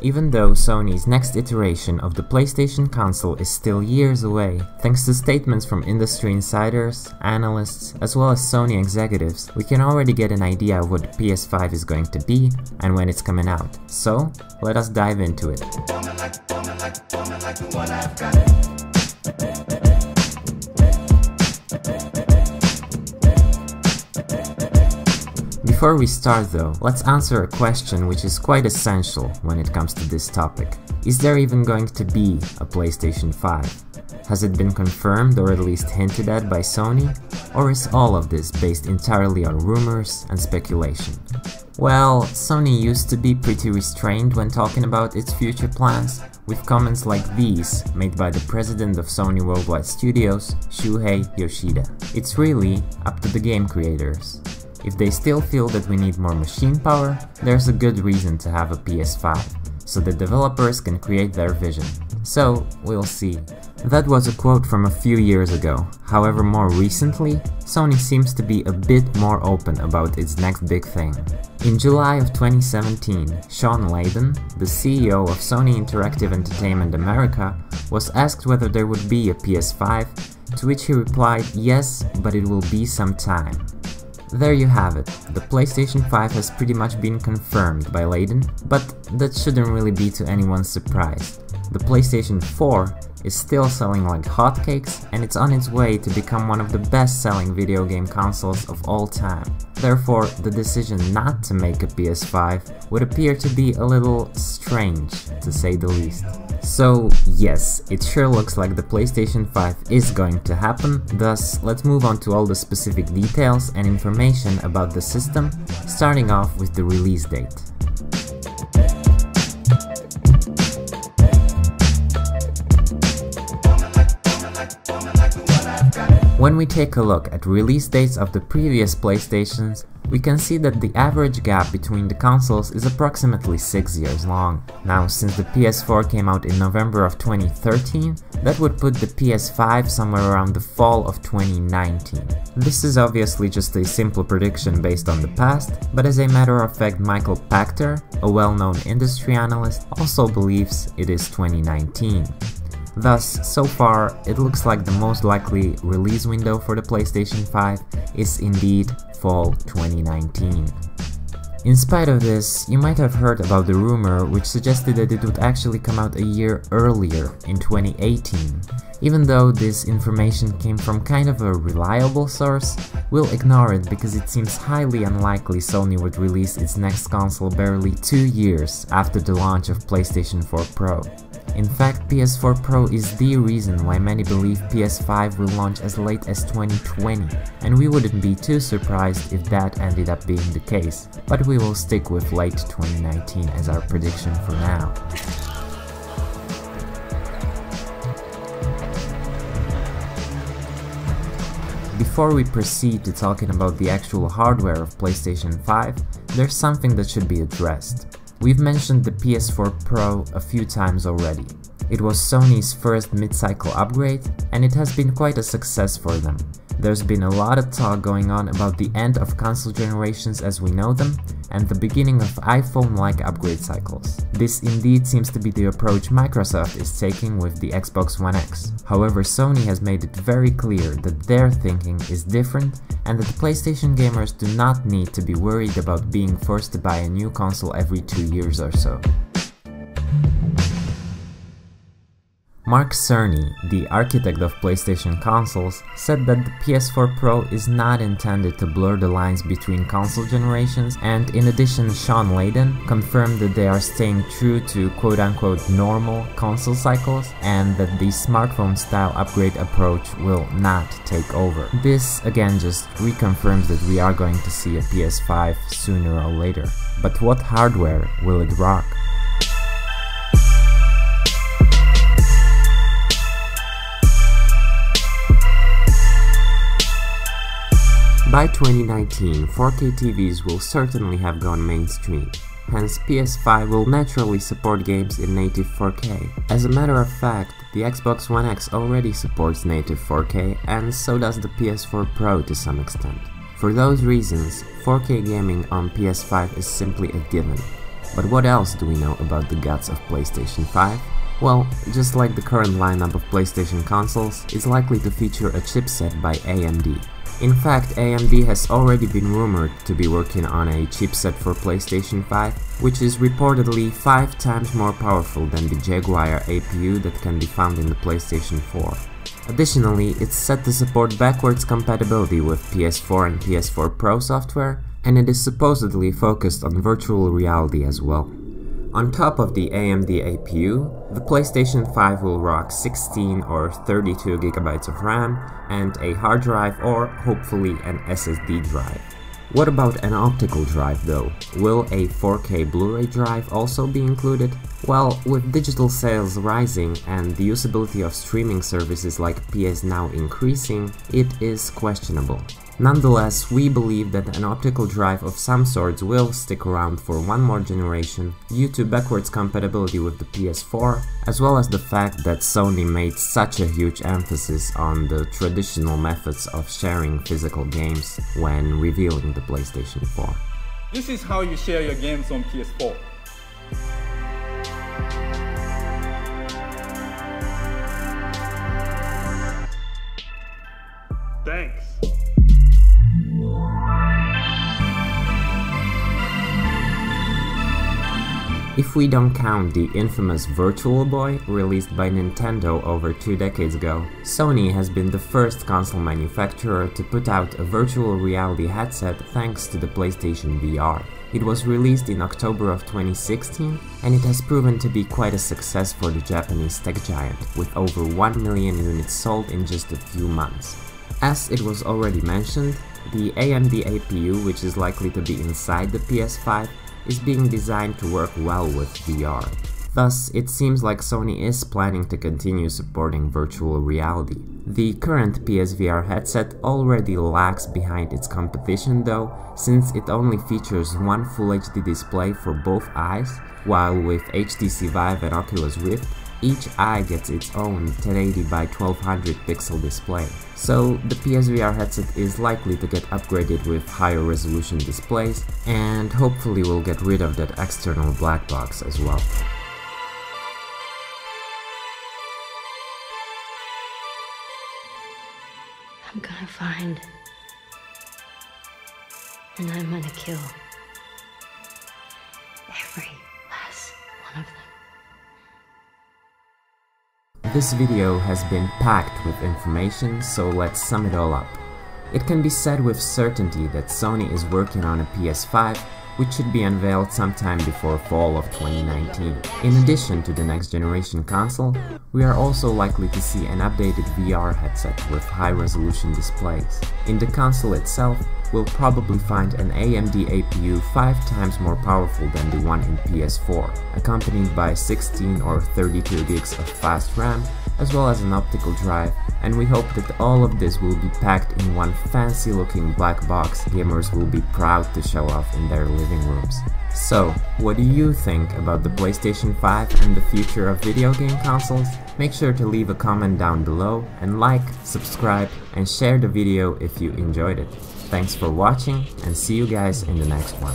Even though Sony's next iteration of the PlayStation console is still years away, thanks to statements from industry insiders, analysts, as well as Sony executives, we can already get an idea of what the PS5 is going to be and when it's coming out. So, let us dive into it. Before we start though, let's answer a question which is quite essential when it comes to this topic. Is there even going to be a PlayStation 5? Has it been confirmed or at least hinted at by Sony? Or is all of this based entirely on rumors and speculation? Well, Sony used to be pretty restrained when talking about its future plans, with comments like these made by the president of Sony Worldwide Studios, Shuhei Yoshida. It's really up to the game creators. If they still feel that we need more machine power, there's a good reason to have a PS5, so the developers can create their vision. So, we'll see. That was a quote from a few years ago. However, more recently, Sony seems to be a bit more open about its next big thing. In July of 2017, Sean Layden, the CEO of Sony Interactive Entertainment America, was asked whether there would be a PS5, to which he replied, yes, but it will be some time. There you have it, the PlayStation 5 has pretty much been confirmed by Layden, but that shouldn't really be to anyone's surprise. The PlayStation 4 is still selling like hotcakes, and it's on its way to become one of the best-selling video game consoles of all time. Therefore, the decision not to make a PS5 would appear to be a little strange, to say the least. So yes, it sure looks like the PlayStation 5 is going to happen, thus let's move on to all the specific details and information about the system, starting off with the release date. When we take a look at release dates of the previous PlayStations, we can see that the average gap between the consoles is approximately 6 years long. Now, since the PS4 came out in November of 2013, that would put the PS5 somewhere around the fall of 2019. This is obviously just a simple prediction based on the past, but as a matter of fact, Michael Pachter, a well-known industry analyst, also believes it is 2019. Thus, so far, it looks like the most likely release window for the PlayStation 5 is indeed fall 2019. In spite of this, you might have heard about the rumor which suggested that it would actually come out a year earlier, in 2018. Even though this information came from kind of a reliable source, we'll ignore it because it seems highly unlikely Sony would release its next console barely 2 years after the launch of PlayStation 4 Pro. In fact, PS4 Pro is the reason why many believe PS5 will launch as late as 2020, and we wouldn't be too surprised if that ended up being the case, but we will stick with late 2019 as our prediction for now. Before we proceed to talking about the actual hardware of PlayStation 5, there's something that should be addressed. We've mentioned the PS4 Pro a few times already. It was Sony's first mid-cycle upgrade, and it has been quite a success for them. There's been a lot of talk going on about the end of console generations as we know them, and the beginning of iPhone-like upgrade cycles. This indeed seems to be the approach Microsoft is taking with the Xbox One X. However, Sony has made it very clear that their thinking is different, and that the PlayStation gamers do not need to be worried about being forced to buy a new console every 2 years or so. Mark Cerny, the architect of PlayStation consoles, said that the PS4 Pro is not intended to blur the lines between console generations, and in addition, Sean Layden confirmed that they are staying true to quote-unquote normal console cycles and that the smartphone-style upgrade approach will not take over. This again just reconfirms that we are going to see a PS5 sooner or later. But what hardware will it rock? By 2019, 4K TVs will certainly have gone mainstream, hence PS5 will naturally support games in native 4K. As a matter of fact, the Xbox One X already supports native 4K, and so does the PS4 Pro to some extent. For those reasons, 4K gaming on PS5 is simply a given. But what else do we know about the guts of PlayStation 5? Well, just like the current lineup of PlayStation consoles, it's likely to feature a chipset by AMD. In fact, AMD has already been rumored to be working on a chipset for PlayStation 5, which is reportedly 5 times more powerful than the Jaguar APU that can be found in the PlayStation 4. Additionally, it's set to support backwards compatibility with PS4 and PS4 Pro software, and it is supposedly focused on virtual reality as well. On top of the AMD APU, the PlayStation 5 will rock 16 or 32 GB of RAM and a hard drive or, hopefully, an SSD drive. What about an optical drive though? Will a 4K Blu-ray drive also be included? Well, with digital sales rising and the usability of streaming services like PS Now increasing, it is questionable. Nonetheless, we believe that an optical drive of some sorts will stick around for one more generation due to backwards compatibility with the PS4, as well as the fact that Sony made such a huge emphasis on the traditional methods of sharing physical games when revealing the PlayStation 4. This is how you share your games on PS4. Thanks. If we don't count the infamous Virtual Boy released by Nintendo over 2 decades ago, Sony has been the first console manufacturer to put out a virtual reality headset thanks to the PlayStation VR. It was released in October of 2016 and it has proven to be quite a success for the Japanese tech giant, with over 1 million units sold in just a few months. As it was already mentioned, the AMD APU, which is likely to be inside the PS5, is being designed to work well with VR. Thus, it seems like Sony is planning to continue supporting virtual reality. The current PSVR headset already lags behind its competition though, since it only features one Full HD display for both eyes, while with HTC Vive and Oculus Rift, each eye gets its own 1080 by 1200 pixel display. So the PSVR headset is likely to get upgraded with higher resolution displays, and hopefully will get rid of that external black box as well. I'm gonna find, and I'm gonna kill every last one of them. This video has been packed with information, so let's sum it all up. It can be said with certainty that Sony is working on a PS5, which should be unveiled sometime before fall of 2019. In addition to the next generation console, we are also likely to see an updated VR headset with high-resolution displays. In the console itself, we'll probably find an AMD APU 5 times more powerful than the one in PS4, accompanied by 16 or 32 gigs of fast RAM, as well as an optical drive, and we hope that all of this will be packed in one fancy looking black box gamers will be proud to show off in their living rooms. So, what do you think about the PlayStation 5 and the future of video game consoles? Make sure to leave a comment down below and like, subscribe, and share the video if you enjoyed it. Thanks for watching and see you guys in the next one.